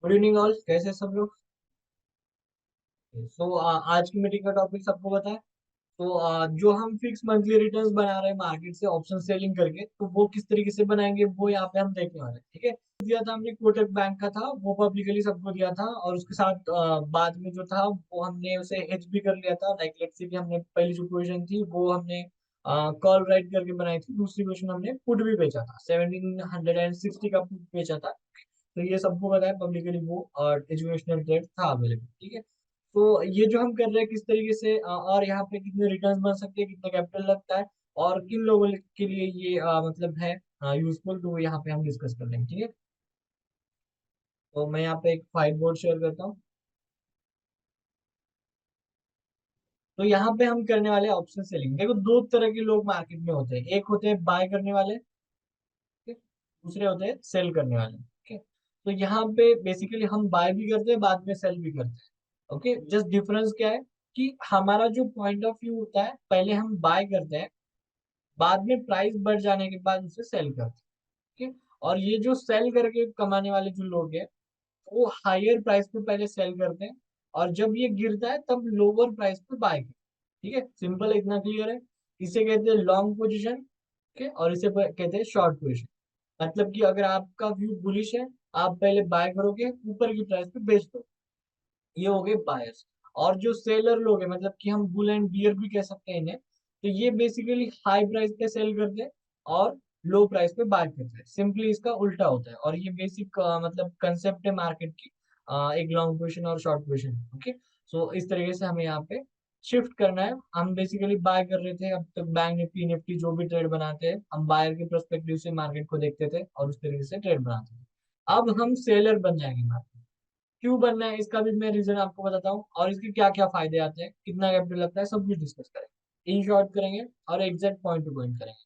Good evening all, कैसे सब लोग। आज की मीटिंग का टॉपिक सबको पता है। जो हम फिक्स मंथली रिटर्न्स बना रहे हैं मार्केट से ऑप्शन सेलिंग करके, तो वो किस तरीके से बनाएंगे वो यहाँ पे हम देखने वाले हैं। ठीक है। दिया था हमने कोटक बैंक का था, वो पब्लिकली सबको दिया था, और उसके साथ बाद में जो था वो हमने उसे हेज भी कर लिया था। लाइक लेट्स से कि हमने पहली जो पोजीशन थी वो हमने कॉल राइट करके बनाई थी, दूसरी पोजीशन हमने पुट भी बेचा था, 1760 का पुट बेचा था। तो ये सबको पता है पब्लिकली, वो एजुकेशनल ट्रेड था अवेलेबल। ठीक है। तो ये जो हम कर रहे हैं किस तरीके से और यहाँ पे कितने रिटर्न्स बन सकते हैं, कितना कैपिटल लगता है, और किन लोगों के लिए ये मतलब है यूजफुल, तो यहाँ पे हम डिस्कस कर लेंगे। ठीक है। तो मैं यहाँ पे एक फाइल बोर्ड शेयर करता हूँ। तो यहाँ पे हम करने वाले ऑप्शन सेलिंग। देखो, दो तरह के लोग मार्केट में होते हैं। एक होते हैं बाय करने वाले, ठीक है। दूसरे होते हैं सेल करने वाले। ठीक है। तो यहाँ पे बेसिकली हम बाय भी करते हैं, बाद में सेल भी करते हैं। ओके, जस्ट डिफरेंस क्या है कि हमारा जो पॉइंट ऑफ व्यू होता है, पहले हम बाय करते हैं, बाद में प्राइस बढ़ जाने के बाद उसे सेल करते हैं। ठीक है। और ये जो सेल करके कमाने वाले जो लोग हैं, वो हायर प्राइस पे पहले सेल करते हैं, और जब ये गिरता है तब लोअर प्राइस पे बाय करते हैं। ठीक है, सिंपल, इतना क्लियर है। इसे कहते हैं लॉन्ग पोजीशन। ठीक है, और इसे कहते हैं शॉर्ट पोजीशन। मतलब कि अगर आपका व्यू बुलिश है, आप पहले बाय करोगे, ऊपर की प्राइस पे बेच दो। ये हो गए बायर्स। और जो सेलर लोग हैं, मतलब कि हम बुल एंड बियर भी कह सकते हैं इन्हें, तो ये बेसिकली हाई प्राइस पे सेल करते हैं और लो प्राइस पे बाय करते हैं। सिंपली इसका उल्टा होता है, और ये बेसिक मतलब कंसेप्ट है मार्केट की। एक लॉन्ग पोजीशन और शॉर्ट पोजीशन। ओके। सो इस तरीके से हमें यहाँ पे शिफ्ट करना है। हम बेसिकली बाय कर रहे थे अब तक, बैंक निफ्टी निफ्टी जो भी ट्रेड बनाते हैं, हम बायर के पर्सपेक्टिव से मार्केट को देखते थे और उस तरीके से ट्रेड बनाते थे। अब हम सेलर बन जाएंगे मार्केट। क्यों बनना है इसका भी मैं रीजन आपको बताता हूँ, और इसके क्या क्या फायदे आते हैं, कितना कैपिटल लगता है, सब कुछ डिस्कस करेंगे, इन शॉर्ट करेंगे, और एग्जैक्ट पॉइंट टू पॉइंट करेंगे।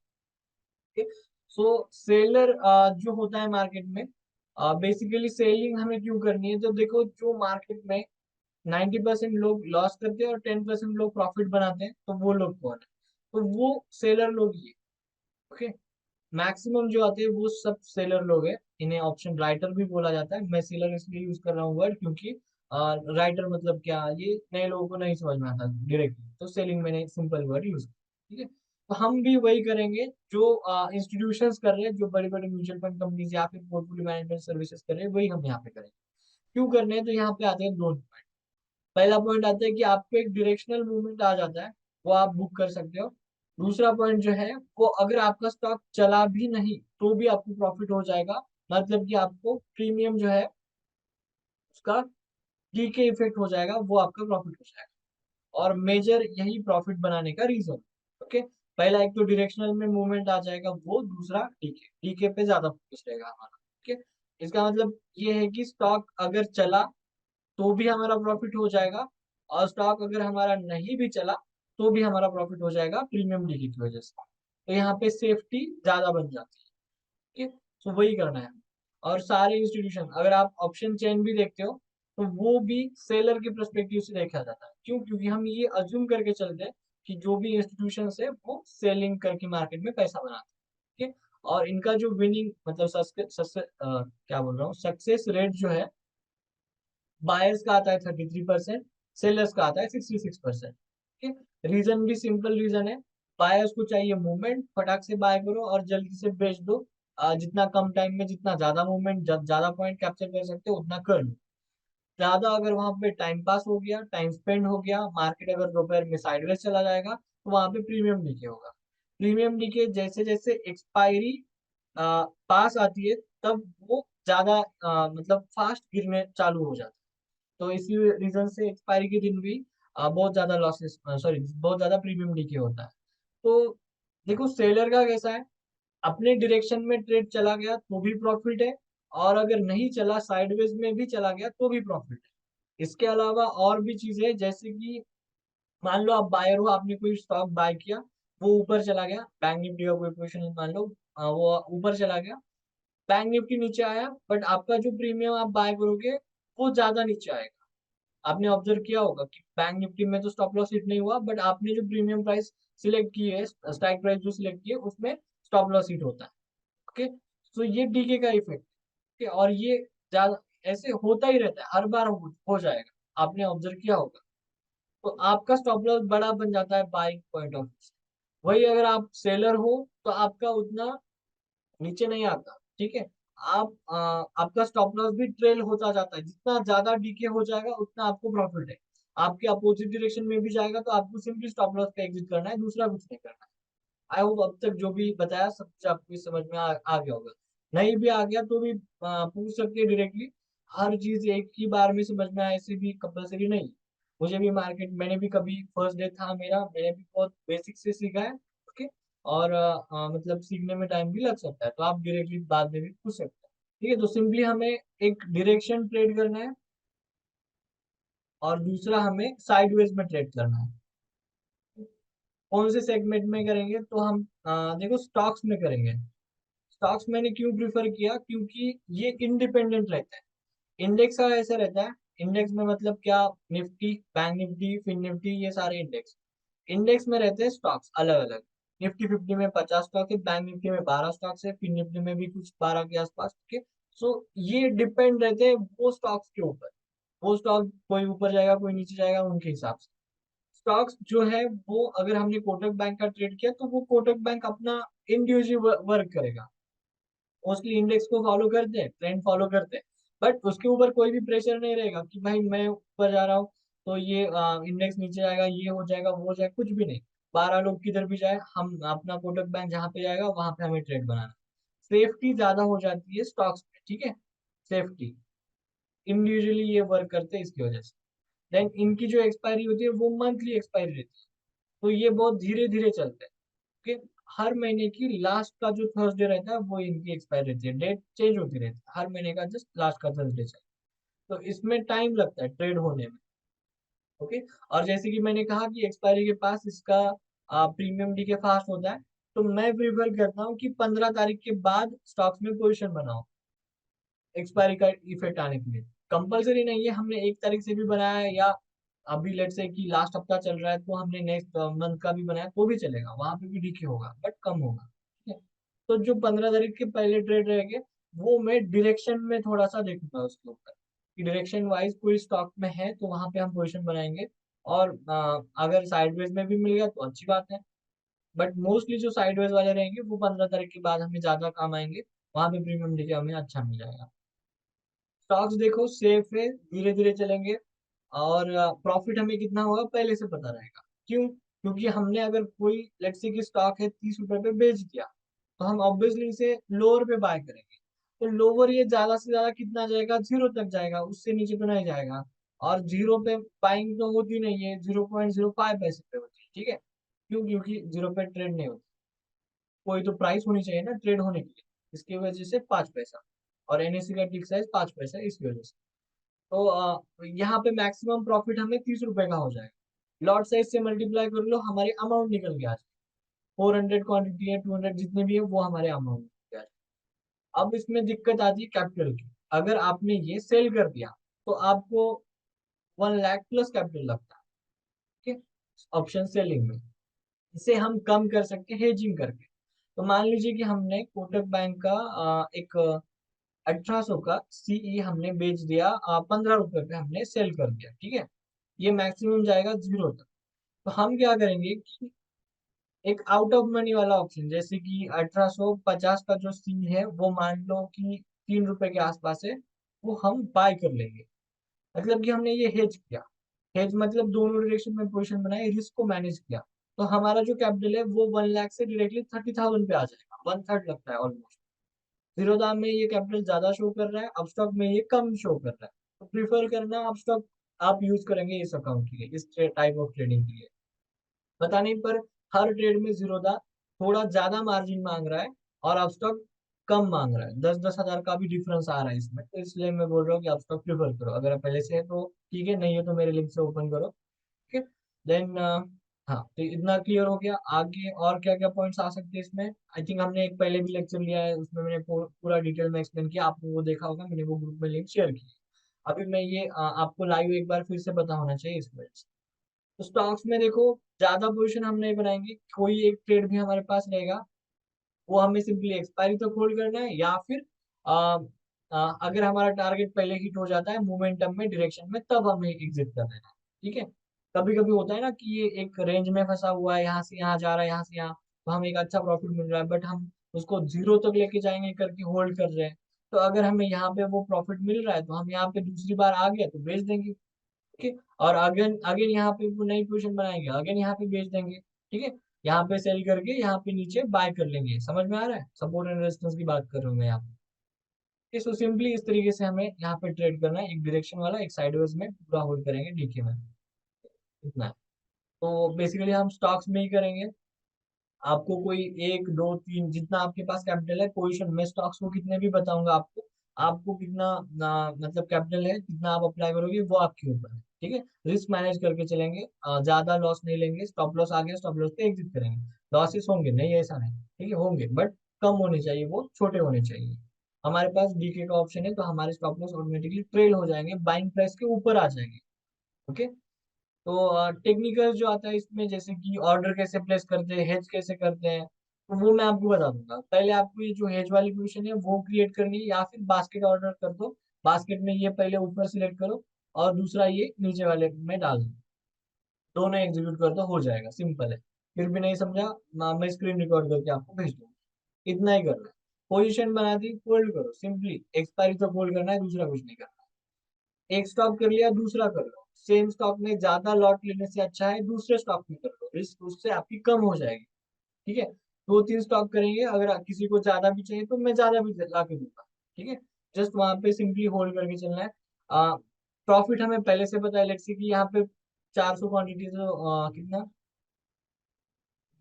ठीक। सो सेलर जो होता है मार्केट में, बेसिकली सेलिंग हमें क्यों करनी है, तो देखो, जो मार्केट में 90% लोग लॉस करते हैं और 10% लोग प्रॉफिट बनाते हैं, तो वो लोग कौन है, तो वो सेलर लोग ही है। ओके। मैक्सिमम जो आते हैं वो सब सेलर लोग हैं। इन्हें ऑप्शन राइटर भी बोला जाता है। मैं सेलर इसलिए यूज कर रहा हूँ वर्ड, क्योंकि राइटर मतलब क्या, ये नए लोगों को नहीं समझ में आता डायरेक्टली, तो सेलिंग मैंने सिंपल वर्ड यूज किया। ठीक है। तो हम भी वही करेंगे जो इंस्टीट्यूशंस कर रहे हैं, जो बड़े बड़े म्यूचुअल फंड कंपनीज या फिर पोर्टफोलियो मैनेजमेंट सर्विसेज कर रहे हैं, वही हम यहाँ पे करेंगे। क्यों करने हैं, तो यहाँ पे आते हैं दो पॉइंट। पहला पॉइंट आता है कि आपको एक डायरेक्शनल मूवमेंट आ जाता है, वो आप बुक कर सकते हो। दूसरा पॉइंट जो है, वो अगर आपका स्टॉक चला भी नहीं तो भी आपको प्रॉफिट हो जाएगा। मतलब कि आपको प्रीमियम जो है उसका डीके इफेक्ट हो जाएगा, वो आपका प्रॉफिट हो जाएगा। और मेजर यही प्रॉफिट बनाने का रीजन। ओके। पहला एक तो डायरेक्शनल में मूवमेंट आ जाएगा, वो दूसरा डीके, डीके पे ज्यादा फोकस रहेगा हमारा। ओके। इसका मतलब ये है कि स्टॉक अगर चला तो भी हमारा प्रॉफिट हो जाएगा, और स्टॉक अगर हमारा नहीं भी चला तो भी हमारा प्रॉफिट हो जाएगा प्रीमियम डीली की वजह से। तो यहाँ पे सेफ्टी ज्यादा बन जाती है। ठीक है। तो वही करना है। और सारे इंस्टीट्यूशन, अगर आप ऑप्शन चेन भी देखते हो, तो वो भी सेलर के पर्सपेक्टिव से देखा जाता है। क्यों? क्योंकि हम ये अज्यूम करके चलते हैं कि जो भी इंस्टीट्यूशन है वो सेलिंग करके मार्केट में पैसा बनाते हैं। ठीक है। और इनका जो विनिंग मतलब क्या बोल रहा हूँ, सक्सेस रेट जो है, बायर्स का आता है 33%, सेलर्स का आता है 66%। ठीक है। रीजन भी सिंपल रीजन है। बायर्स को चाहिए मूवमेंट, फटाक से बाय करो और जल्दी से बेच दो। जितना कम टाइम में जितना ज्यादा मूवमेंट, ज्यादा पॉइंट कैप्चर कर सकते हो उतना कर लो। ज्यादा अगर वहां पे टाइम पास हो गया, टाइम स्पेंड हो गया, मार्केट अगर दोपहर में साइडवेज चला जाएगा, तो वहां पे प्रीमियम डीके होगा। प्रीमियम डीके जैसे जैसे एक्सपायरी पास आती है, तब वो ज्यादा मतलब फास्ट गिरने चालू हो जाता है। तो इसी रीजन से एक्सपायरी के दिन भी बहुत ज्यादा लॉसेस, सॉरी, बहुत ज्यादा प्रीमियम डीके होता है। तो देखो, सेलर का कैसा है, अपने डायरेक्शन में ट्रेड चला गया तो भी प्रॉफिट है, और अगर नहीं चला, साइडवेज में भी चला गया तो भी प्रॉफिट है। इसके अलावा और भी चीजें, जैसे कि मान लो आप बायर हो, आपने कोई स्टॉक बाय किया, वो ऊपर चला गया, बैंक निफ्टी का कोई पोजीशन मान लो, वो ऊपर चला गया, बैंक निफ्टी नीचे आया, बट आपका जो प्रीमियम आप बाय करोगे वो ज्यादा नीचे आएगा। आपने ऑब्जर्व किया होगा कि बैंक निफ्टी में तो स्टॉप लॉस हिट नहीं हुआ, बट आपने जो प्रीमियम प्राइस सिलेक्ट की है, स्ट्राइक प्राइस जो सिलेक्ट की है, उसमें स्टॉप लॉस हिट होता है। ओके। तो ये डीके का इफेक्ट है। और ये ज्यादा ऐसे होता ही रहता है, हर बार हो जाएगा, आपने ऑब्जर्व किया होगा। तो आपका स्टॉप लॉस बड़ा बन जाता है बाइंग पॉइंट ऑफ व्यू से। वही अगर आप सेलर हो तो आपका उतना नीचे नहीं आता, ठीक है। आपका स्टॉप लॉस भी ट्रेल होता जाता है, जितना ज्यादा डीके हो जाएगा उतना आपको प्रॉफिट है। आपके अपोजिट डायरेक्शन में भी जाएगा तो आपको सिंपली स्टॉप लॉस का एग्जिट करना है, दूसरा कुछ नहीं करना है। आई होप अब तक जो भी बताया सब कुछ आपको समझ में आ गया होगा। नहीं भी आ गया तो भी पूछ सकते हैं डायरेक्टली। हर चीज एक ही बार में समझ में आए ऐसे भी कंपलसरी नहीं। मुझे भी मार्केट, मैंने भी कभी फर्स्ट डे था मेरा, मैंने भी बहुत बेसिक से सीखा है, ओके। और मतलब सीखने में टाइम भी लग सकता है, तो आप डायरेक्टली बाद में भी पूछ सकते हैं। ठीक है, तो सिंपली हमें एक डायरेक्शन ट्रेड करना है और दूसरा हमें साइडवेज में ट्रेड करना है। कौन से सेगमेंट में करेंगे तो हम देखो स्टॉक्स में करेंगे। स्टॉक्स मैंने क्यों प्रिफर किया, क्योंकि ये इंडिपेंडेंट रहता है। इंडेक्स का ऐसा रहता है, इंडेक्स में मतलब क्या, निफ्टी, बैंक निफ्टी, फिन निफ्टी, ये सारे इंडेक्स। इंडेक्स में रहते हैं स्टॉक्स अलग अलग। निफ्टी 50 में 50 स्टॉक है, बैंक निफ्टी में 12 स्टॉक्स है, फिन निफ्टी में भी कुछ 12 के आसपास के। सो ये डिपेंड रहते हैं वो स्टॉक्स के ऊपर। वो स्टॉक कोई ऊपर जाएगा कोई नीचे जाएगा उनके हिसाब से। स्टॉक्स जो है वो अगर हमने कोटक बैंक का ट्रेड किया तो वो कोटक बैंक अपना इंडिविजुअल वर्क करेगा। मोस्टली इंडेक्स को फॉलो करते हैं, ट्रेंड फॉलो करते हैं, बट उसके ऊपर कोई भी प्रेशर नहीं रहेगा कि भाई मैं ऊपर जा रहा हूँ तो ये इंडेक्स नीचे जाएगा, ये हो जाएगा वो हो जाएगा, कुछ भी नहीं। 12 लोग किधर भी जाए, हम अपना कोटक बैंक जहाँ पे जाएगा वहां पे हमें ट्रेड बनाना। सेफ्टी ज्यादा हो जाती है स्टॉक्स में, ठीक है। सेफ्टी, इंडिविजुअली ये वर्क करते हैं इसकी वजह से। देन इनकी जो एक्सपायरी होती है वो मंथली एक्सपायरी रहती है, तो ये बहुत धीरे धीरे चलते हैं, कि हर महीने की लास्ट का जो थर्सडे रहता है वो इनकी एक्सपायर रहती है, डेट चेंज होती रहती है हर महीने का, जस्ट लास्ट का थर्सडे चल। तो इसमें टाइम लगता है ट्रेड होने में, ओके। और जैसे कि मैंने कहा कि एक्सपायरी के पास इसका प्रीमियम डी के फास्ट होता है, तो मैं प्रीफर करता हूँ कि 15 तारीख के बाद स्टॉक्स में पोजिशन बनाओ, एक्सपायरी का इफेक्ट आने के लिए। कंपलसरी नहीं है, हमने 1 तारीख से भी बनाया है, या अभी लेट से कि लास्ट हफ्ता चल रहा है तो हमने नेक्स्ट मंथ का भी बनाया तो भी चलेगा, वहां पे भी डीके होगा बट कम होगा, ठीक है। तो जो 15 तारीख के पहले ट्रेड रहेंगे वो मैं डायरेक्शन में थोड़ा सा देखूंगा उसके ऊपर, कि डायरेक्शन वाइज कोई स्टॉक में है तो वहां पे हम पोजिशन बनाएंगे। और अगर साइडवेज में भी मिल गया तो अच्छी बात है, बट मोस्टली जो साइडवेज वाले रहेंगे वो 15 तारीख के बाद हमें ज्यादा काम आएंगे, वहां पे प्रीमियम डीके हमें अच्छा मिल जाएगा। स्टॉक्स देखो सेफ है, धीरे धीरे चलेंगे, और प्रॉफिट हमें कितना होगा पहले से पता रहेगा। क्यों, क्योंकि हमने अगर कोई लेट्स से की स्टॉक है 30 रुपए पे बेच दिया, तो हम ऑब्वियसली इसे लोअर पे बाय करेंगे। तो लोअर ये ज्यादा से ज्यादा कितना जाएगा, जीरो तक जाएगा, उससे नीचे तो नहीं जाएगा। और जीरो पे बाइंग तो होती नहीं है, 0.05 पैसे पे होती है, ठीक है। क्यों, क्योंकि जीरो पे ट्रेड नहीं होती। कोई तो प्राइस होनी चाहिए ना ट्रेड होने के लिए, इसकी वजह से 5 पैसा। और एनएससी का टिक साइज 5 पैसा, इसकी वजह से। तो यहाँ पे मैक्सिमम प्रॉफिट हमें 30 रुपए का हो जाएगा। लॉट साइज से मल्टीप्लाई कर लो, हमारे अमाउंट निकल गया। 400 क्वांटिटी है, 200 जितने भी है वो हमारे अमाउंट निकल गया। अब इसमें दिक्कत आती है कैपिटल की। अगर आपने ये सेल कर दिया तो आपको 1 लाख प्लस कैपिटल लगता है, ठीक है, ऑप्शन सेलिंग में। इसे हम कम कर सकते हैं हेजिंग करके। तो मान लीजिए कि हमने कोटक बैंक का एक 1800 का सीई हमने बेच दिया, 15 रुपए पे हमने सेल कर दिया, ठीक है। ये मैक्सिमम जाएगा जीरो तक। तो हम क्या करेंगे कि एक आउट ऑफ मनी वाला ऑप्शन, जैसे कि 1850 का जो सी है वो मान लो कि 3 रुपए के आसपास है, वो हम बाय कर लेंगे। मतलब कि हमने ये हेज किया। हेज मतलब दोनों डायरेक्शन में पोजीशन बनाई, रिस्क को मैनेज किया। तो हमारा जो कैपिटल है वो 1 लाख से डायरेक्टली 30,000 पे आ जाएगा, वन थर्ड लगता है ऑलमोस्ट। जीरो दाम में ये कैपिटल ज्यादा शो कर रहा है, अपस्टॉक में ये कम शो कर रहा है। तो प्रीफर करना अपस्टॉक आप यूज करेंगे इस अकाउंट के लिए, इस टाइप ऑफ ट्रेडिंग के लिए। पता नहीं, पर हर ट्रेड में जीरो दा थोड़ा ज्यादा मार्जिन मांग रहा है और अपस्टॉक कम मांग रहा है, 10-10 हजार का भी डिफरेंस आ रहा है इसमें। तो इसलिए मैं बोल रहा हूँ कि अपस्टॉक प्रीफर करो, अगर आप पहले से है तो ठीक है, नहीं है तो मेरे लिंक से ओपन करो, ठीक है। देन हाँ, तो इतना क्लियर हो गया। आगे और क्या क्या पॉइंट्स आ सकते हैं इसमें, आई थिंक हमने एक पहले भी लेक्चर लिया है, उसमें मैंने पूरा डिटेल में एक्सप्लेन किया, आपने वो देखा होगा, मैंने वो ग्रुप में लिंक शेयर की। अभी मैं ये आपको लाइव एक बार फिर से पता होना चाहिए इस वजह से। तो स्टॉक्स में देखो, ज्यादा पोजीशन हम नहीं बनाएंगे, कोई एक ट्रेड भी हमारे पास रहेगा वो हमें सिंपली एक्सपायरी तक होल्ड करना है, या फिर अगर हमारा टारगेट पहले हिट हो जाता है मोमेंटम में, डायरेक्शन में, तब हमें एग्जिट कर देना है। ठीक है। कभी कभी होता है ना कि ये एक रेंज में फंसा हुआ है, यहाँ से यहाँ जा रहा है, यहाँ से यहाँ, तो हमें एक अच्छा प्रॉफिट मिल रहा है, बट हम उसको जीरो तक लेके जाएंगे करके होल्ड कर रहे हैं। तो अगर हमें यहाँ पे वो प्रॉफिट मिल रहा है तो हम यहाँ पे दूसरी बार आ गया तो बेच देंगे। ठीक है। और अगेन अगेन यहाँ पे वो नई पोजीशन बनाएंगे, अगेन यहाँ पे बेच देंगे। ठीक है। यहाँ पे सेल करके यहाँ पे नीचे बाय कर लेंगे। समझ में आ रहा है? सपोर्ट एंड रेजिस्टेंस की बात कर रहा हूँ मैं यहाँ पे। इसको सिंपली इस तरीके से हमें यहाँ पे ट्रेड करना है, एक डायरेक्शन वाला, एक साइडवेज में पूरा होल्ड करेंगे डीके में। इतना है। तो बेसिकली हम स्टॉक्स में ही करेंगे। आपको कोई एक दो तीन जितना आपके पास कैपिटल है, पोजीशन में स्टॉक्स को कितने भी बताऊंगा आपको। आपको कितना मतलब कैपिटल है, कितना आप अप्लाई करोगे वो आपके ऊपर है। ठीक है। रिस्क मैनेज करके चलेंगे, ज्यादा लॉस नहीं लेंगे। स्टॉप लॉस आ गया, स्टॉप लॉस पे एग्जिट करेंगे। लॉसेस होंगे नहीं ऐसा नहीं, ठीक है, होंगे, बट कम होने चाहिए, वो छोटे होने चाहिए। हमारे पास डीके का ऑप्शन है तो हमारे स्टॉप लॉस ऑटोमेटिकली ट्रेल हो जाएंगे, बाइंग प्राइस के ऊपर आ जाएंगे। ओके। तो टेक्निकल जो आता है इसमें, जैसे कि ऑर्डर कैसे प्लेस करते हैं, हेज कैसे करते हैं, तो वो मैं आपको बता दूंगा। पहले आपको ये जो हेज वाली पोजीशन है वो क्रिएट करनी है, या फिर बास्केट ऑर्डर कर दो। बास्केट में ये पहले ऊपर सिलेक्ट करो और दूसरा ये नीचे वाले में डाल दो। दोनों एग्जीक्यूट कर दो, हो जाएगा, सिंपल है। फिर भी नहीं समझा मैं स्क्रीन रिकॉर्ड करके आपको भेज दूंगा। इतना ही करना है। पोजीशन बना दी, होल्ड करो, सिंपली एक्सपायरी तक होल्ड करना है, दूसरा कुछ नहीं करना। एक स्टॉक कर लिया, दूसरा कर लो। सेम स्टॉक में ज्यादा लॉट लेने से अच्छा है दूसरे स्टॉक में कर लो, रिस्क उससे आपकी कम हो जाएगी। ठीक है। दो तीन स्टॉक करेंगे, अगर किसी को ज्यादा भी चाहिए तो मैं ज्यादा भी ला के दूंगा। ठीक है। जस्ट वहां पे सिंपली होल्ड करके चलना है। प्रॉफिट हमें पहले से पता है, लेट्स सी कि यहाँ पे 400 क्वांटिटी तो कितना,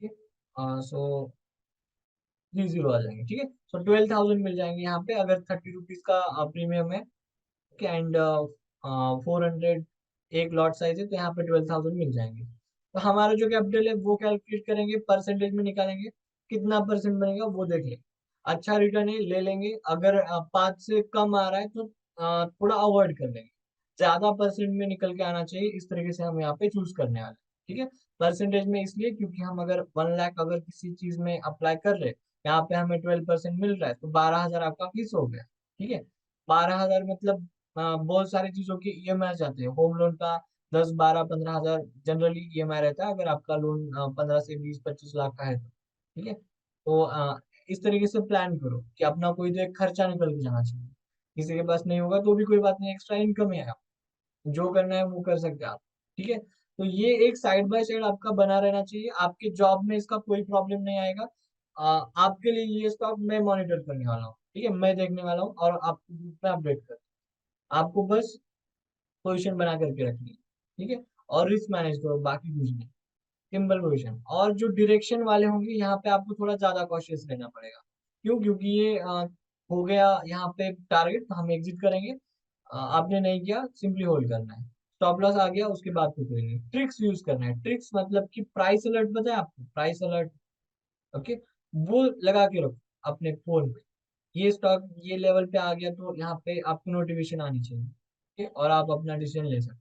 ठीक है, सो 30 आ जाएंगे। ठीक है। सो 12,000 मिल जाएंगे यहाँ पे, अगर 30 रुपीज का प्रीमियम है। एंड 400 एक लॉट साइज है, तो यहाँ पे 12,000 मिल जाएंगे। तो हमारा जो कैपिटल है वो कैलकुलेट करेंगे, परसेंटेज में निकालेंगे, कितना परसेंट बनेगा वो देख लेंगे। अच्छा रिटर्न है ले लेंगे, अगर 5 से कम आ रहा है तो थोड़ा अवॉइड कर लेंगे। ज्यादा परसेंट में निकल के आना चाहिए, इस तरीके से हम यहाँ पे चूज करने वाले हैं। ठीक है। परसेंटेज में इसलिए क्योंकि हम अगर 1 लाख अगर किसी चीज में अप्लाई कर रहे हैं, यहाँ पे हमें 12% मिल रहा है, तो 12,000 आपका फिक्स हो गया। ठीक है। 12,000 मतलब बहुत सारी चीजों की ईएमआई जाते हैं। होम लोन का 10 12 15,000 जनरली ईएमआई रहता है, अगर आपका लोन 15 से 20 25 लाख का है तो। ठीक है। तो इस तरीके से प्लान करो कि अपना कोई तो एक खर्चा निकल के जाना चाहिए। किसी के पास नहीं होगा तो भी कोई बात नहीं, एक्स्ट्रा इनकम है, आप जो करना है वो कर सकते हैं आप। ठीक है। तो ये एक साइड बाय साइड आपका बना रहना चाहिए, आपके जॉब में इसका कोई प्रॉब्लम नहीं आएगा। आपके लिए ये स्टॉक मैं मॉनिटर करने वाला हूँ, ठीक है, मैं देखने वाला हूँ और आपको ग्रुप में अपडेट कर। आपको बस पोजीशन बना करके रखनी है। ठीक है। और रिस्क मैनेज करो, बाकी कुछ नहीं। Simple position. और जो डायरेक्शन वाले होंगे यहाँ पे आपको थोड़ा ज्यादा कॉशियस रहना पड़ेगा। क्यों? क्योंकि ये हो गया यहाँ पे टारगेट, तो हम एग्जिट करेंगे। आपने नहीं किया, सिंपली होल्ड करना है। स्टॉप लॉस आ गया उसके बाद तो करेंगे। ट्रिक्स यूज करना है, ट्रिक्स मतलब कि प्राइस अलर्ट, पता है आपको प्राइस अलर्ट? ओके। वो लगा के रखो अपने फोन पे। ये स्टॉक ये लेवल पे आ गया तो यहाँ पे आपको नोटिफिकेशन आनी चाहिए। ठीक है, और आप अपना डिसीजन ले सकते हैं।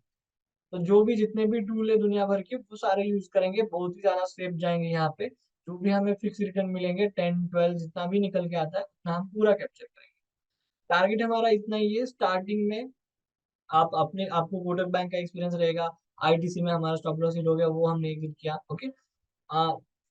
तो जो भी जितने भी टूल है दुनिया भर के वो सारे यूज करेंगे, बहुत ही ज्यादा सेफ जाएंगे यहाँ पे। जो भी हमें फिक्स रिटर्न मिलेंगे 10 12 जितना भी निकल के आता है उतना हम पूरा कैप्चर करेंगे। टारगेट हमारा इतना ही है स्टार्टिंग में। आप अपने आपको कोटक बैंक का एक्सपीरियंस रहेगा। आईटीसी में हमारा स्टॉप लॉस हिट हो गया, वो हमने एग्जिट किया। ओके।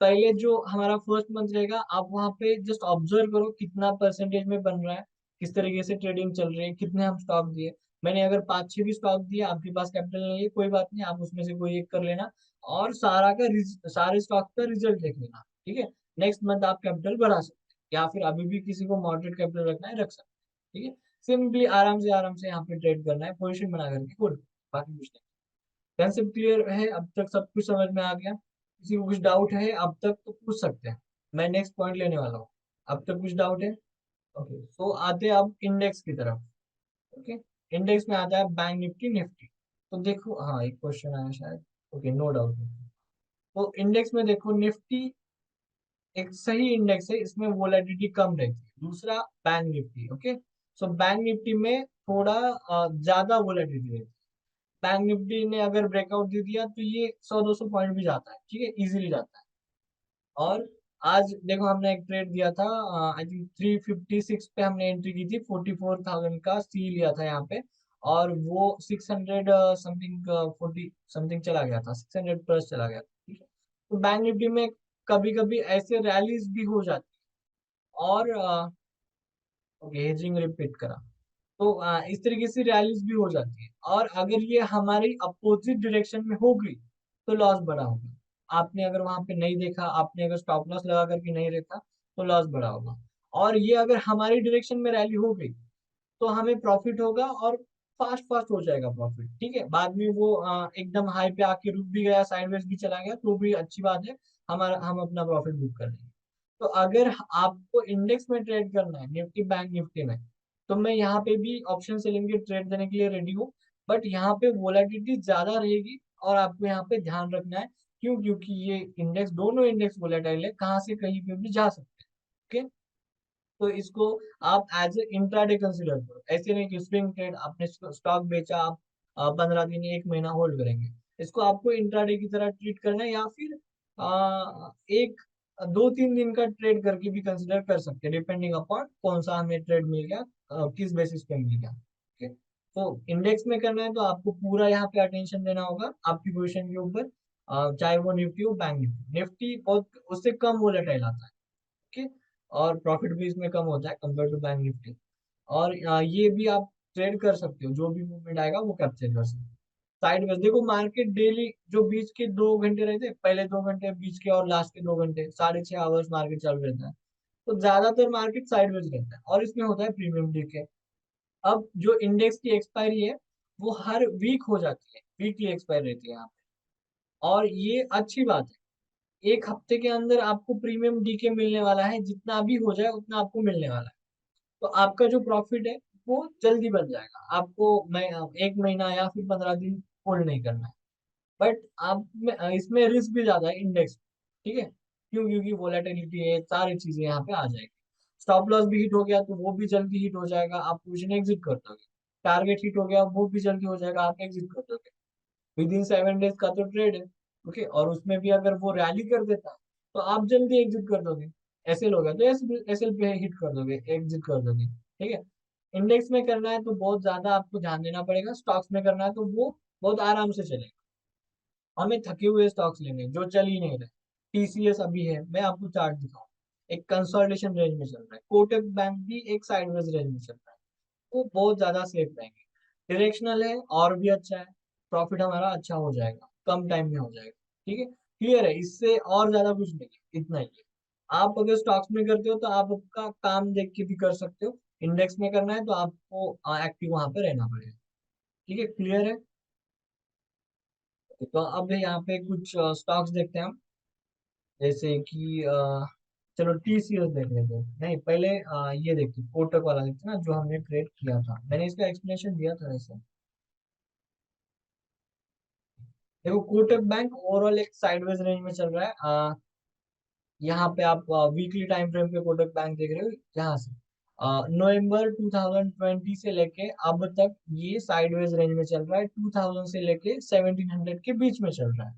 पहले जो हमारा फर्स्ट मंथ रहेगा, आप वहां पे जस्ट ऑब्जर्व करो कितना परसेंटेज में बन रहा है, किस तरीके से ट्रेडिंग चल रही है, कितने हम स्टॉक दिए। मैंने अगर 5 6 भी स्टॉक दिए, आपके पास कैपिटल नहीं है कोई बात नहीं, आप उसमें से कोई एक कर लेना और सारे स्टॉक का रिजल्ट देख लेना। ठीक है। नेक्स्ट मंथ आप कैपिटल बढ़ा सकते हैं, या फिर अभी भी किसी को मॉडरेट कैपिटल रखना है रख सकते हैं। ठीक है। सिंपली आराम से यहाँ पे ट्रेड करना है, पोजिशन बना करके होल्ड, बाकी कुछ नहीं। कंसेप्ट क्लियर है? अब तक सब कुछ समझ में आ गया? किसी को कुछ डाउट है अब तक तो पूछ सकते हैं। मैं नेक्स्ट पॉइंट लेने वाला हूँ। अब तक कुछ डाउट है? ओके, तो आते हैं अब इंडेक्स की तरफ। ओके। इंडेक्स में आता है बैंक निफ्टी निफ्टी। तो देखो, हाँ एक क्वेश्चन आया शायद। Okay, no doubt. तो इंडेक्स में देखो, निफ्टी एक सही इंडेक्स है, इसमें वोलेटिलिटी कम रहती है। दूसरा bank Nifty. Okay. So bank Nifty में थोड़ा ज्यादा वोलेटिलिटी रहती है। बैंक निफ्टी ने अगर ब्रेकआउट दे दिया तो ये 100 200 पॉइंट भी जाता है, ठीक है, इजीली जाता है। और आज देखो हमने एक ट्रेड दिया था, आई थिंक 356 पे हमने एंट्री की थी, 44,000 का सी लिया था यहाँ पे, और वो 600 समथिंग 40 समथिंग चला गया था, 600 प्लस चला गया था, ठीक है। तो बैंक निफ्टी में कभी कभी ऐसे रैलीज भी हो जाती है, और हेजिंग रिपीट करा, तो इस तरीके से रैलीज भी हो जाती है, और अगर ये हमारी अपोजिट डायरेक्शन में हो गई तो लॉस बड़ा होगा। आपने अगर वहां पे नहीं देखा, आपने अगर स्टॉप लॉस लगा करके नहीं देखा, तो लॉस बड़ा होगा। और ये अगर हमारी डायरेक्शन में रैली हो गई तो हमें प्रॉफिट होगा, और फास्ट फास्ट हो जाएगा प्रॉफिट, ठीक है। बाद में वो एकदम हाई पे आके रुक भी गया, साइडवेज भी चला गया, तो भी अच्छी बात है, हमारा हम अपना प्रॉफिट बुक कर लेंगे। तो अगर आपको इंडेक्स में ट्रेड करना है, निफ्टी बैंक निफ्टी में, तो मैं यहाँ पे भी ऑप्शन सेलिंग के ट्रेड देने के लिए रेडी हूँ। बट यहाँ पे वोलेटिलिटी ज्यादा रहेगी, और आपको यहाँ पे ध्यान रखना है। क्यों? क्योंकि ये इंडेक्स, दोनों इंडेक्स वोलेटाइल है, कहाँ से कहीं पे भी जा सकते हैं। ओके, तो इसको आप एज ए इंट्राडे कंसिडर करो, ऐसे नहीं कि स्विंग ट्रेड, आपने स्टॉक बेचा, आप 15 दिन 1 महीना होल्ड करेंगे। इसको आपको इंट्राडे की तरह ट्रीट करना है, या फिर एक 2-3 दिन का ट्रेड करके भी कंसिडर कर सकते हैं, डिपेंडिंग अपॉन कौन सा हमें ट्रेड मिल गया, किस बेसिस पे मिल गया। ओके, तो इंडेक्स में करना है तो आपको पूरा यहाँ पे अटेंशन देना होगा आपकी पोजिशन के ऊपर, चाहे वो निफ्टी हो बैंक निफ्टी। निफ्टी बहुत उससे कम वोलेटाइल आता है, ओके, और प्रॉफिट भी इसमें कम होता है कंपेयर टू बैंक निफ्टी। और ये भी आप ट्रेड कर सकते हो, जो भी मूवमेंट आएगा वो कैप्चर कर सकते हो। साइड में देखो, मार्केट डेली जो बीच के 2 घंटे रहते हैं, पहले 2 घंटे बीच के और लास्ट के 2 घंटे, 6.5 आवर्स मार्केट चालू रहता है, तो ज्यादातर मार्केट साइडवेज रहता है, और इसमें होता है प्रीमियम डीके। अब जो इंडेक्स की एक्सपायरी है वो हर वीक हो जाती है, वीकली एक्सपायरी रहती है यहाँ पे, और ये अच्छी बात है। 1 हफ्ते के अंदर आपको प्रीमियम डीके मिलने वाला है, जितना भी हो जाए उतना आपको मिलने वाला है। तो आपका जो प्रॉफिट है वो जल्दी बन जाएगा, आपको मैं 1 महीना या फिर 15 दिन होल्ड नहीं करना है। बट आप में इसमें रिस्क भी ज्यादा है इंडेक्स, ठीक है। क्यों? क्योंकि वोलेटिलिटी है, सारी चीजें यहाँ पे आ जाएगी। स्टॉप लॉस भी हिट हो गया तो वो भी जल्दी हिट हो जाएगा, आप पोजिशन एग्जिट कर दोगे। टारगेट हिट हो गया वो भी जल्दी हो जाएगा, आप एग्जिट कर दोगे। विद इन 7 डेज का तो ट्रेड है, ओके, और उसमें भी अगर वो रैली कर देता है तो आप जल्दी एग्जिट कर दोगे। एसएल हो गया तो एसएल पे हिट कर दोगे, एग्जिट कर दोगे, ठीक है। इंडेक्स में करना है तो बहुत ज्यादा आपको ध्यान देना पड़ेगा, स्टॉक्स में करना है तो वो बहुत आराम से चलेगा। हमें थके हुए स्टॉक्स लेने हैं, जो चल ही नहीं रहे। टीसीएस अभी है, मैं आपको चार्ट दिखाऊं, एक कंसोलिडेशन रेंज में चल रहा है, कोटक बैंक भी एक साइडवेज रेंज में चल रहा है, वो बहुत ज्यादा सेफ रहेंगे। डायरेक्शनल है और भी अच्छा है, प्रॉफिट हमारा अच्छा हो जाएगा, कम टाइम में हो जाएगा, ठीक है। क्लियर है, इससे और ज्यादा कुछ नहीं है, इतना ही है। आप अगर स्टॉक्स में करते हो तो आप आपका काम देख के भी कर सकते हो, इंडेक्स में करना है तो आपको एक्टिव वहां पे रहना पड़ेगा, ठीक है। क्लियर है, तो अब यहाँ पे कुछ स्टॉक्स देखते हैं हम, जैसे कि चलो टीसीएस देख लेते हैं, नहीं पहले ये देखते हैं, कोटक वाला देखते हैं ना, जो हमने ट्रेड किया था, मैंने इसका एक्सप्लेनेशन दिया था वैसे। देखो, कोटक बैंक ओवरऑल एक साइडवेज रेंज में चल रहा है। यहाँ पे आप वीकली टाइम फ्रेम पे कोटक बैंक देख रहे हो, यहाँ से नवंबर 2020 से लेके अब तक ये साइडवेज रेंज में चल रहा है, 2000 से लेके 1700 के बीच में चल रहा है।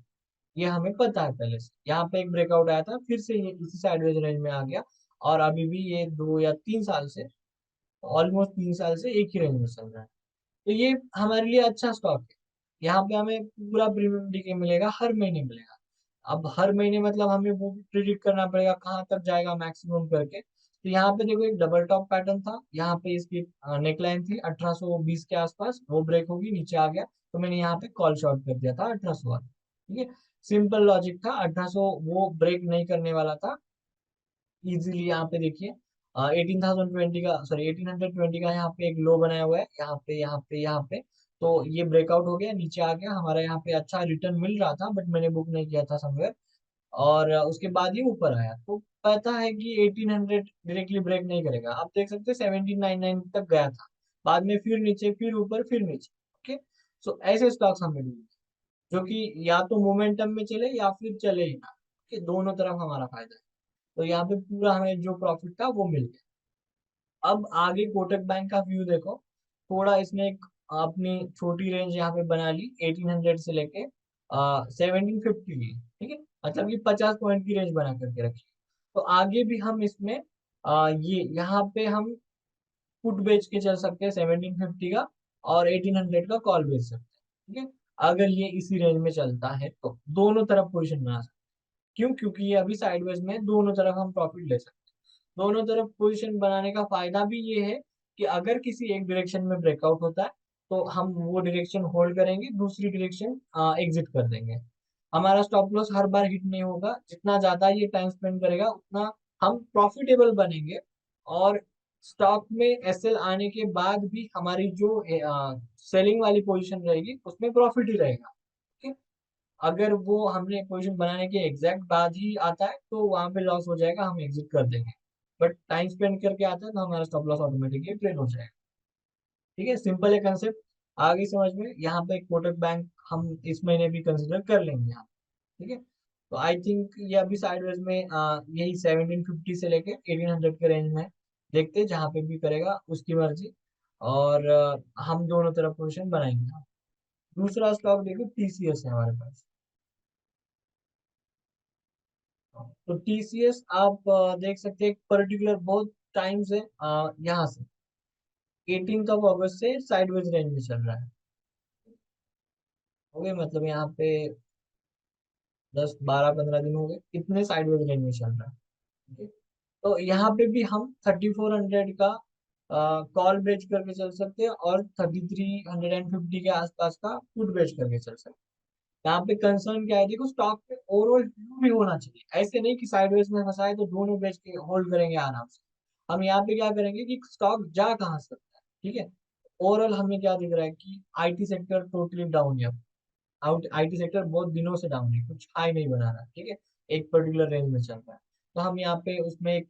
ये हमें पता है पहले से, यहाँ पे एक ब्रेकआउट आया था, फिर से ये इसी साइडवेज रेंज में आ गया, और अभी भी ये 2 या 3 साल से, ऑलमोस्ट 3 साल से एक ही रेंज में चल रहा है। तो ये हमारे लिए अच्छा स्टॉक है। यहाँ पे हमें पूरा प्रीमियम डीके मिलेगा, हर महीने मिलेगा। अब हर महीने मतलब हमें वो भी प्रिडिक्ट करना पड़ेगा कहाँ तक जाएगा मैक्सिमम करके। तो यहाँ पे देखो, एक डबल टॉप पैटर्न था, यहाँ पे इसकी नेकलाइन थी 1820 के आसपास, वो ब्रेक होगी नीचे आ गया, तो मैंने यहाँ पे कॉल शॉर्ट कर दिया था 1800 वाला, ठीक है। सिंपल लॉजिक था, 1800 वो ब्रेक नहीं करने वाला था इजीली। यहाँ पे देखिए 18,020 का, सॉरी 1820 का यहाँ पे एक लो बनाया हुआ है, यहाँ पे यहाँ पे यहाँ पे। तो ये ब्रेकआउट हो गया, नीचे आ गया, हमारा यहाँ पे अच्छा रिटर्न मिल रहा था, बट मैंने बुक नहीं किया था समवेयर। और उसके बाद ये ऊपर आया, तो पता है कि 1800 डायरेक्टली ब्रेक नहीं करेगा। आप देख सकते हैं 1799 तक गया था, बाद में फिर नीचे, फिर ऊपर, फिर नीचे, ओके। सो ऐसे स्टॉक्स हमें ढूंढने, जो कि या तो मोमेंटम में चले या फिर चले ही ना, ओके, दोनों तरफ हमारा फायदा है। तो यहाँ पे पूरा हमें जो प्रॉफिट था वो मिल गया। अब आगे कोटक बैंक का व्यू देखो, थोड़ा इसने एक अपनी छोटी रेंज यहाँ पे बना ली, 1800 से लेके 1750 की, ठीक है, मतलब कि 50 पॉइंट की रेंज बना करके रखी। तो आगे भी हम इसमें ये यहाँ पे हम पुट बेच के चल सकते हैं 1750 का, और 1800 का कॉल बेच सकते हैं। ठीक है, अगर ये इसी रेंज में चलता है तो दोनों तरफ पोजीशन बना सकते हैं। क्यों? क्योंकि ये अभी साइडवेज में है, दोनों तरफ हम प्रॉफिट ले सकते हैं। दोनों तरफ पोजीशन बनाने का फायदा भी ये है कि अगर किसी एक डायरेक्शन में ब्रेकआउट होता है तो हम वो डायरेक्शन होल्ड करेंगे, दूसरी डायरेक्शन एग्जिट कर देंगे। हमारा स्टॉप लॉस हर बार हिट नहीं होगा, जितना ज्यादा ये टाइम स्पेंड करेगा उतना हम प्रॉफिटेबल बनेंगे। और स्टॉक में एसएल आने के बाद भी हमारी जो सेलिंग वाली पोजीशन रहेगी उसमें प्रॉफिट ही रहेगा। ठीक है, अगर वो हमने पोजीशन बनाने के एग्जैक्ट बाद ही आता है तो वहां पे लॉस हो जाएगा, हम एग्जिट कर देंगे। बट टाइम स्पेंड करके आता है तो हमारा स्टॉप लॉस ऑटोमेटिकली ट्रेन हो जाएगा। ठीक है, सिंपल है कंसेप्ट। आगे समझ में, यहाँ पे कोटक बैंक हम इस महीने भी कंसिडर कर लेंगे यहाँ। ठीक है, तो आई थिंक ये अभी साइडवेज में यही 1750 से लेके 1800 के रेंज में है। देखते हैं, जहाँ पे भी करेगा उसकी मर्जी। और हम दोनों तरफ पोजिशन बनाएंगे। दूसरा स्टॉक देखो, टीसीएस है हमारे पास। तो टीसीएस आप देख सकते हैं, एक पर्टिकुलर बहुत टाइम से यहाँ से 18 अगस्त से साइडवेज रेंज में चल रहा है। हो गए, मतलब यहाँ पे 10 12 15 दिन हो गए, इतने साइडवेज रेंज में चल रहा है। ठीक है? तो यहाँ पे भी हम 3400 का कॉल बेच करके चल सकते हैं, और 3350 के आसपास का पुट बेच करके चल सकते हैं। यहाँ पे कंसर्न क्या है, देखो स्टॉक पे ओवरऑल व्यू भी होना चाहिए। ऐसे नहीं कि साइडवेज में फंसा है तो दोनों बेच के होल्ड करेंगे आराम से। हम यहाँ पे क्या करेंगे कि स्टॉक जा कहाँ सकता है। ठीक है, ओवरऑल हमें क्या दिख रहा है कि आईटी सेक्टर टोटली डाउन है। आउट आईटी सेक्टर बहुत दिनों से डाउन है, कुछ हाई नहीं बना रहा। ठीक है, एक पर्टिकुलर रेंज में चल रहा है। तो हम यहाँ पे उसमें एक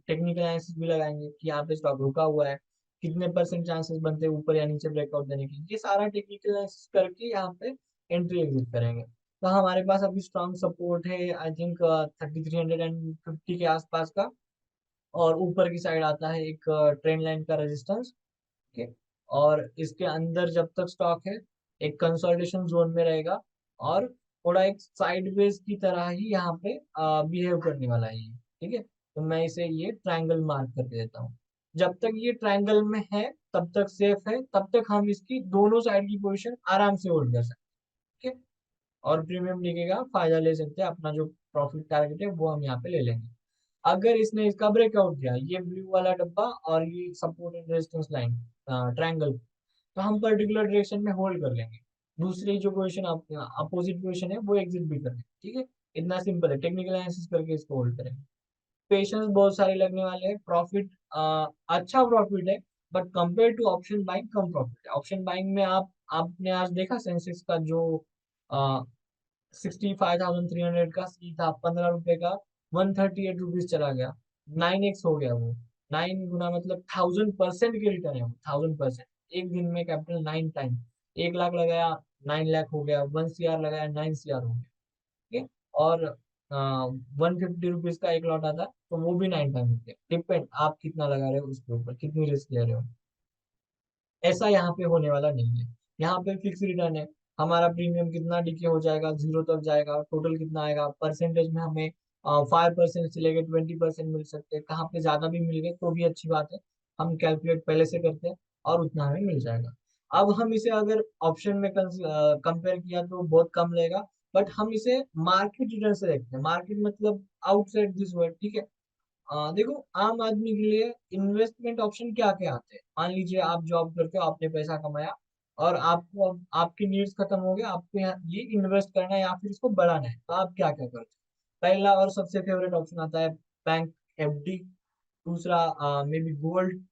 टेक्निकल एनालिसिस भी लगाएंगे कि यहाँ पे स्टॉक रुका हुआ है, कितने परसेंट चांसेस बनते हैं ऊपर या नीचे ब्रेकआउट देने की। ये सारा टेक्निकल एनालिसिस करके यहाँ पे एंट्री एग्जिट करेंगे। तो हमारे पास अभी स्ट्रॉन्ग सपोर्ट है आई थिंक 3350 के आसपास का, और ऊपर की साइड आता है एक ट्रेंड लाइन का रेजिस्टेंस। ठीक है, और इसके अंदर जब तक स्टॉक है एक कंसोलिडेशन जोन में रहेगा, और थोड़ा एक साइडवेज की तरह ही यहाँ पे बिहेव करने वाला है ये। ठीक है, तो मैं इसे ये ट्रायंगल मार्क करके देता हूँ। जब तक ये ट्रायंगल में है तब तक सेफ है, तब तक हम इसकी दोनों साइड की पोजीशन आराम से होल्ड कर सकते हैं। ठीक है, और प्रीमियम दिखेगा, फायदा ले सकते हैं, अपना जो प्रॉफिट टारगेट है वो हम यहाँ पे ले लेंगे। अगर इसने इसका ब्रेकआउट किया, ये ब्लू वाला डब्बा और ये support and resistance line triangle, तो हम पर्टिकुलर डायरेक्शन में होल्ड कर लेंगे। दूसरी जो पोजीशन अपोजिट पोजीशन है वो एग्जिट भी कर लेंगे। ठीक है, इतना सिंपल है, टेक्निकल एनालिसिस करके इसको होल्ड करेंगे। पेशेंस बहुत सारे लगने वाले हैं। प्रॉफिट अच्छा प्रॉफिट है, but compare to option buying कम प्रॉफिट है। ऑप्शन बाइंग में आपने आज देखा सेंसेक्स का जो 65,300 का सी था, 15 रुपए का 138 रुपीज चला गया। 9x हो गया वो। 9 गुना मतलब 1000% की रिटर्न है वो, 1000%। एक दिन में कैपिटल 9 टाइम। 1 लाख लगाया, 9 लाख हो गया। 1 CR लगाया, 9 CR हो गया। ठीक है, और 150 रुपीज का एक लॉट आता है तो वो भी 9 टाइम हो गया। डिपेंड आप कितना लगा रहे हो उसके ऊपर, कितनी रिस्क ले रहे हो। ऐसा यहाँ पे होने वाला नहीं है। यहाँ पे फिक्स रिटर्न है। हमारा प्रीमियम कितना डीके हो जाएगा, जीरो तक जाएगा, टोटल कितना आएगा, परसेंटेज में हमें 5% से लेकर 20% मिल सकते हैं। कहाँ पे ज्यादा भी मिल गए तो भी अच्छी बात है, हम कैलकुलेट पहले से करते हैं और उतना हमें मिल जाएगा। अब हम इसे अगर ऑप्शन में कंपेयर किया तो बहुत कम लेगा, बट हम इसे मार्केट रिटर्न से देखते हैं। मार्केट मतलब आउटसाइड दिस वर्ल्ड। ठीक है, देखो आम आदमी के लिए इन्वेस्टमेंट ऑप्शन क्या क्या आते हैं। मान लीजिए आप जॉब करते हो, आपने पैसा कमाया, और आपको अब आपकी नीड्स खत्म हो गए, आपको ये इन्वेस्ट करना है या फिर इसको बढ़ाना है, तो आप क्या क्या करते हो। पहला और सबसे फेवरेट ऑप्शन आता है बैंक एफडी। दूसरा मे बी गोल्ड।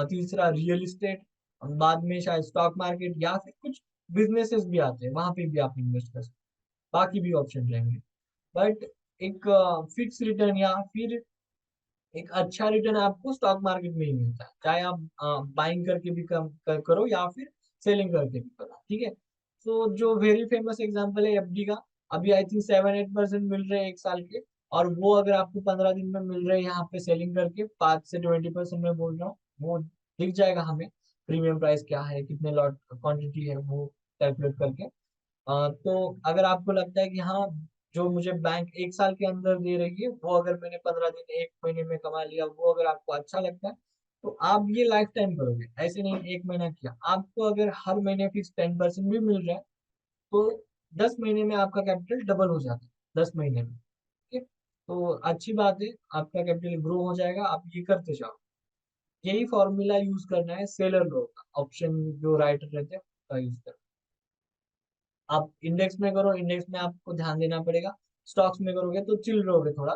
तीसरा रियल इस्टेट। बाद में शायद स्टॉक मार्केट या फिर कुछ बिजनेसेस भी आते हैं, वहां पे भी आप इन्वेस्ट कर सकते हैं। बाकी भी ऑप्शन रहेंगे, बट एक फिक्स रिटर्न या फिर एक अच्छा रिटर्न आपको स्टॉक मार्केट में ही मिलता है, चाहे आप बाइंग करके भी करो या फिर सेलिंग करके भी करो। ठीक है, तो जो वेरी फेमस एग्जांपल है एफडी का, अभी आई थिंक 7-8% मिल रहे हैं एक साल के। और वो अगर आपको 15 दिन में मिल रहे हैं यहाँ पे सेलिंग करके 5 से 20% में बोल रहा हूँ, वो दिख जाएगा हमें। प्रीमियम प्राइस क्या है, कितने लॉट क्वांटिटी है, वो कैलकुलेट करके। तो अगर आपको लगता है कि हाँ जो मुझे बैंक 1 साल के अंदर दे रही है, वो अगर मैंने 15 दिन 1 महीने में कमा लिया, वो अगर आपको अच्छा लगता है तो आप ये लाइफ टाइम करोगे। ऐसे नहीं 1 महीना किया, आपको अगर हर महीने फिक्स 10% भी मिल रहा है तो 10 महीने में आपका कैपिटल डबल हो जाता है, 10 महीने में। ठीक है, तो अच्छी बात है, आपका कैपिटल ग्रो हो जाएगा, आप ये करते जाओ। यही फॉर्मूला यूज करना है सेलर लोग का, ऑप्शन जो राइटर रहते हैं उसका यूज करना। आप इंडेक्स में करो, इंडेक्स में आपको ध्यान देना पड़ेगा। स्टॉक्स में करोगे तो चिल रहोगे, थोड़ा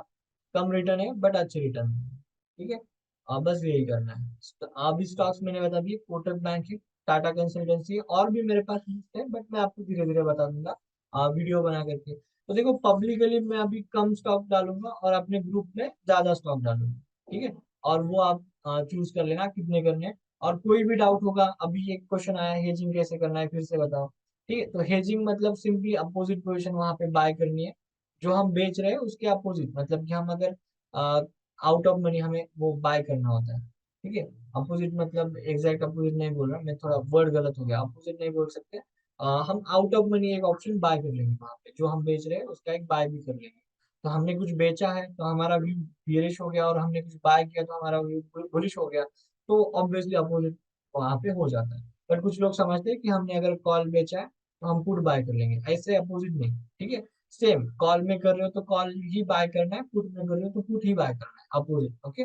कम रिटर्न है बट अच्छे रिटर्न है। ठीक है, बस यही करना है। अभी स्टॉक्स मैंने बता दिए, कोटक बैंक है, टाटा कंसल्टेंसी है, और भी मेरे पास लिस्ट है बट मैं आपको धीरे धीरे बता दूंगा वीडियो बना करके। तो देखो, पब्लिकली मैं अभी कम स्टॉक डालूंगा और अपने ग्रुप में ज्यादा स्टॉक डालूंगा। ठीक है, और वो आप चूज कर लेना कितने करने हैं। और कोई भी डाउट होगा, अभी एक क्वेश्चन आया हेजिंग कैसे करना है, फिर से बताओ। ठीक है, तो हेजिंग मतलब सिंपली अपोजिट पोजीशन वहां पे बाय करनी है, जो हम बेच रहे हैं उसके अपोजिट, मतलब कि हम अगर आउट ऑफ मनी हमें वो बाय करना होता है। ठीक है, अपोजिट मतलब एग्जैक्ट अपोजिट नहीं बोल रहा मैं, थोड़ा वर्ड गलत हो गया, अपोजिट नहीं बोल सकते। हम आउट ऑफ मनी एक ऑप्शन बाय कर लेंगे वहां पे, जो हम बेच रहे हैं उसका एक बाय भी कर लेंगे। तो हमने कुछ बेचा है तो हमारा व्यू बियरिश हो गया, और हमने कुछ बाय किया तो हमारा व्यू बुलिश हो गया। तो ऑब्वियसली अपोजिट वहां पे हो जाता है। बट कुछ लोग समझते हैं कि हमने अगर कॉल बेचा है तो हम पुट बाय कर लेंगे, ऐसे अपोजिट नहीं। ठीक है, सेम कॉल में कर रहे हो तो कॉल ही बाय करना है, पुट में कर रहे हो तो पुट ही बाय करना है, opposite. Okay,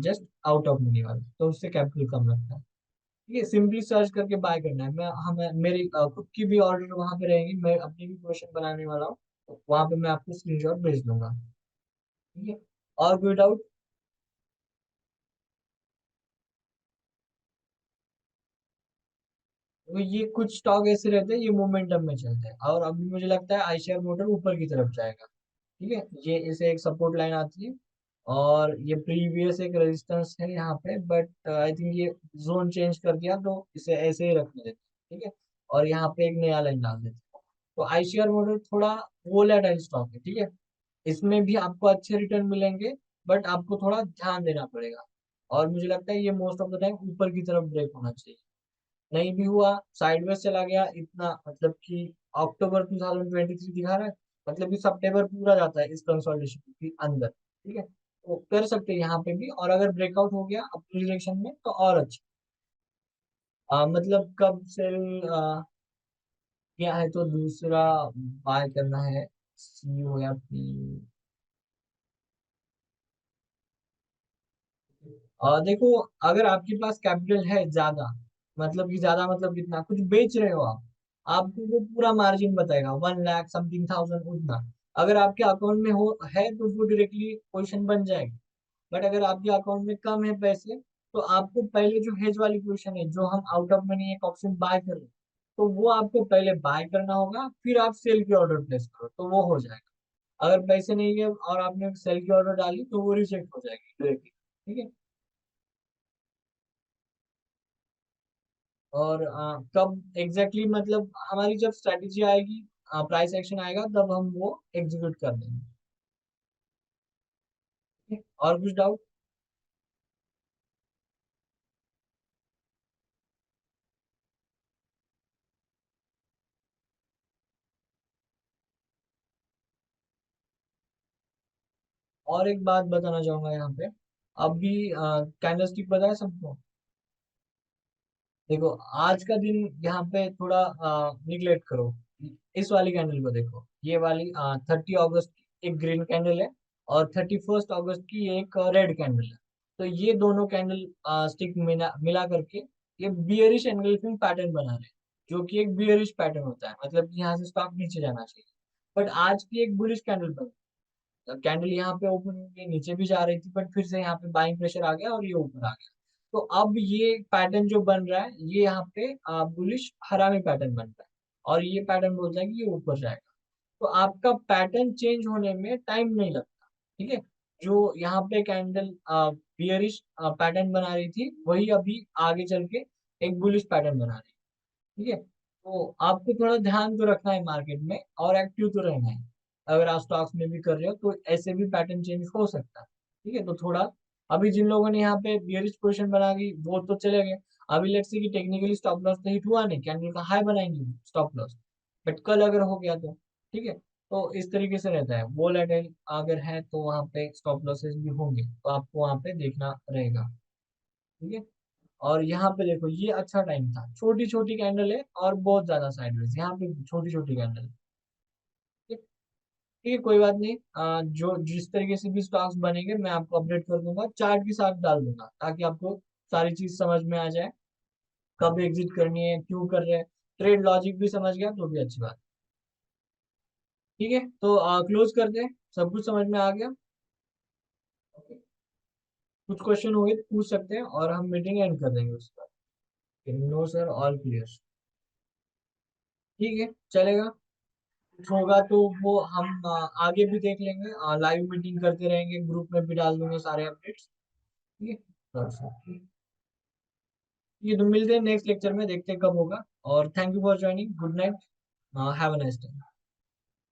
just out of money वाला, तो उससे कैपिटल कम लगता है। ठीक है, सिंपली सर्च करके बाय करना है। मैं हमें मेरी खुद की भी ऑर्डर वहां पे रहेंगी, मैं अपनी भी क्वेश्चन बनाने वाला हूँ, तो वहां पे मैं आपको स्क्रीनशॉट भेज दूंगा। ठीक है, और कोई डाउट? तो ये कुछ स्टॉक ऐसे रहते हैं, ये मोमेंटम में चलते हैं, और अभी मुझे लगता है आईसीआर मोटर ऊपर की तरफ जाएगा। ठीक है, ये इसे एक सपोर्ट लाइन आती है, और ये प्रीवियस एक रेजिस्टेंस है यहाँ पे, बट आई थिंक ये जोन चेंज कर दिया तो इसे ऐसे ही रखने देते हैं। ठीक है, और यहाँ पे एक नया लाइन डाल देते हैं। तो आईसीआर मोटर थोड़ा वोलेटाइल स्टॉक है। ठीक है, इसमें भी आपको अच्छे रिटर्न मिलेंगे, बट आपको थोड़ा ध्यान देना पड़ेगा। और मुझे लगता है ये मोस्ट ऑफ द टाइम ऊपर की तरफ ब्रेक होना चाहिए। नहीं भी हुआ, साइडवेज चला गया इतना, मतलब कि अक्टूबर 2023 दिखा रहा है, मतलब कि सितंबर पूरा जाता है इस कंसोलिडेशन के अंदर। ठीक है, तो कर सकते हैं यहाँ पे भी, और अगर ब्रेकआउट हो गया अपनी डायरेक्शन में तो और अच्छा। मतलब कब सेल किया है तो दूसरा बाय करना है, सी हो या पी। देखो, अगर आपके पास कैपिटल है ज्यादा, मतलब कि ज्यादा मतलब कितना, कुछ बेच रहे हो आप, आपको वो पूरा मार्जिन बताएगा 1 लाख समथिंग थाउजेंड उतना। अगर आपके अकाउंट में हो है तो वो डायरेक्टली पोजीशन बन जाएगी। बट अगर आपके अकाउंट में कम है पैसे, तो आपको पहले जो हेज वाली पोजीशन है, जो हम आउट ऑफ मनी एक ऑप्शन बाय कर रहे हैं, तो वो आपको पहले बाय करना होगा, फिर आप सेल की ऑर्डर प्लेस करो तो वो हो जाएगा। अगर पैसे नहीं है और आपने सेल की ऑर्डर डाली तो वो रिजेक्ट हो जाएगी डायरेक्टली। ठीक है, और कब एग्जैक्टली मतलब हमारी जब स्ट्रेटेजी आएगी, प्राइस एक्शन आएगा, तब हम वो एग्जीक्यूट कर देंगे। ठीक है? और कुछ डाउट? और एक बात बताना चाहूंगा यहाँ पे, अभी कैंडलस्टिक पता है सबको? देखो, आज का दिन यहाँ पे थोड़ा निगलेक्ट करो, इस वाली कैंडल को देखो, ये वाली 30 अगस्त की एक ग्रीन कैंडल है, और 31 अगस्त की एक रेड कैंडल है। तो ये दोनों कैंडल स्टिक मिला करके ये बियरिश एंगल्फिंग पैटर्न बना रहे हैं, जो कि एक बियरिश पैटर्न होता है, मतलब कि यहाँ से स्टॉक नीचे जाना चाहिए। बट आज की एक बुलिश कैंडल बनी, कैंडल यहाँ पे ओपन होके नीचे भी जा रही थी, बट फिर से यहाँ पे बाइंग प्रेशर आ गया और ये ऊपर आ गया। तो अब ये पैटर्न जो बन रहा है, ये यहाँ पे बुलिश हरामी पैटर्न बन रहा है, और ये पैटर्न बोलता है कि ये ऊपर जाएगा। तो आपका पैटर्न चेंज होने में टाइम नहीं लगता। ठीक है, जो यहाँ पे कैंडल बियरिश पैटर्न बना रही थी, वही अभी आगे चल के एक बुलिश पैटर्न बना रही है। ठीक है, तो आपको थोड़ा ध्यान तो रखना है मार्केट में, और एक्टिव तो रहना है। अगर आप स्टॉक्स में भी कर रहे हो तो ऐसे भी पैटर्न चेंज हो सकता है। ठीक है, तो थोड़ा अभी जिन लोगों ने यहाँ पे बियरिश पोजीशन बना ली वो तो चले गए। अभी लेट्स सी कि टेक्निकली स्टॉप लॉस तो हिट हुआ नहीं, कैंडल का हाई बनाएंगे स्टॉप लॉस, बट कल अगर हो गया तो ठीक है। तो इस तरीके से रहता है, वोलेटाइल अगर है तो वहां पे स्टॉप लॉसेस भी होंगे, तो आपको वहां पे देखना रहेगा। ठीक है। और यहाँ पे देखो ये अच्छा टाइम था, छोटी छोटी कैंडल है और बहुत ज्यादा साइडवेज, यहाँ पे छोटी छोटी कैंडल। ठीक ठीक है, कोई बात नहीं। जो जिस तरीके से भी स्टॉक्स बनेंगे मैं आपको अपडेट कर दूंगा, चार्ट के साथ डाल दूंगा, ताकि आपको सारी चीज समझ में आ जाए, कब एग्जिट करनी है, क्यों कर रहे हैं, ट्रेड लॉजिक भी समझ गया तो भी अच्छी बात। ठीक है, तो क्लोज करते हैं, सब कुछ समझ में आ गया। Okay. कुछ क्वेश्चन होंगे तो पूछ सकते हैं और हम मीटिंग एंड कर देंगे उसका। No sir, all clear. ठीक है, चलेगा। कुछ होगा तो वो हम आगे भी देख लेंगे, लाइव मीटिंग करते रहेंगे, ग्रुप में भी डाल दूंगे सारे अपडेट्स। ठीक है। ये तो मिलते हैं नेक्स्ट लेक्चर में, देखते हैं कब होगा। और thank you for joining, good night, have a nice day.